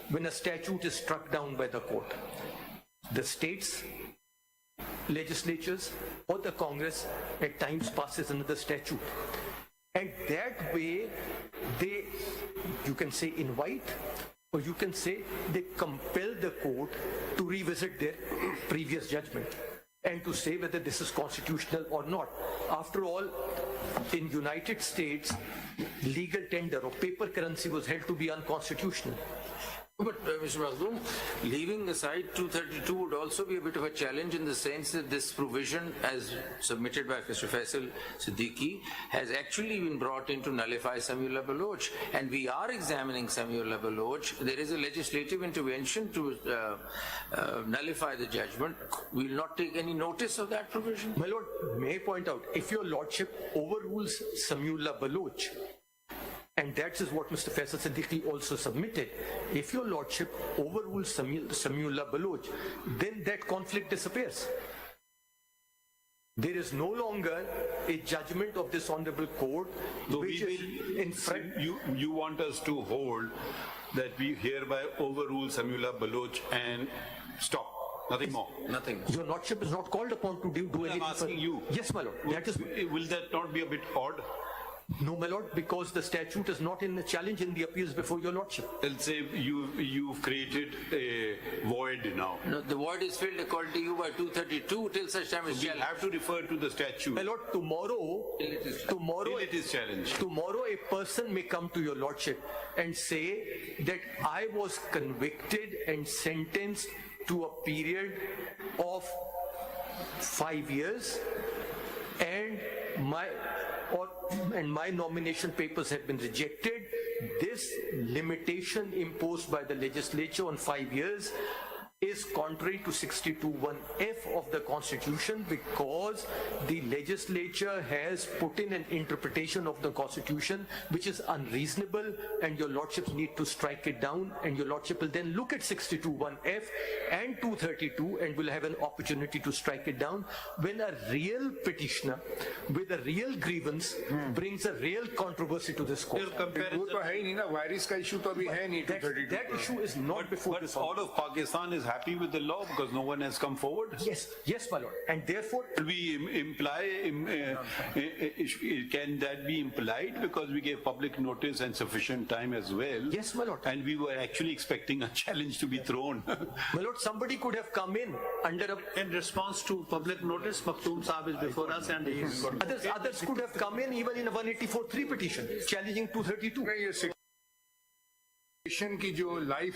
when a statute is struck down by the court. The states, legislatures, or the Congress at times passes another statute. And that way, they, you can say invite, or you can say they compel the court to revisit their previous judgment and to say whether this is constitutional or not. After all, in United States, legal tender or paper currency was held to be unconstitutional. But Mr. Makhdoom, leaving aside 232 would also be a bit of a challenge in the sense that this provision, as submitted by Mr. Faisal Siddiqui, has actually been brought in to nullify Samiullah Baloch. And we are examining Samiullah Baloch. There is a legislative intervention to nullify the judgment. We will not take any notice of that provision. My Lord, may I point out, if your Lordship overrules Samiullah Baloch, and that is what Mr. Faisal Siddiqui also submitted, if your Lordship overrules Samiullah Baloch, then that conflict disappears. There is no longer a judgment of this honorable court which is in front. You want us to hold that we hereby overrule Samiullah Baloch and stop. Nothing more. Nothing. Your Lordship is not called upon to do anything. I'm asking you. Yes, my Lord. Will that not be a bit odd? No, my Lord, because the statute is not in the challenge in the appeals before your Lordship. Let's say you've created a void now. No, the void is filled according to you by 232 till such time as We have to refer to the statute. My Lord, tomorrow It is challenged. Tomorrow a person may come to your Lordship and say that I was convicted and sentenced to a period of 5 years and my nomination papers have been rejected. This limitation imposed by the legislature on 5 years is contrary to 62(1)(f) of the Constitution, because the legislature has put in an interpretation of the Constitution which is unreasonable, and your Lordships need to strike it down, and your Lordship will then look at 62(1)(f) and 232 and will have an opportunity to strike it down when a real petitioner with a real grievance brings a real controversy to this court. That issue is not before this all court. of Pakistan is happy with the law because no one has come forward. Yes, my Lord, and therefore We can that be implied because we gave public notice and sufficient time as well? Yes, my Lord. And we were actually expecting a challenge to be thrown. My Lord, somebody could have come in under a... In response to public notice, Makhdoom Saab is before us and he is... Others could have come in even in a 184(3) petition challenging 232. की जो life है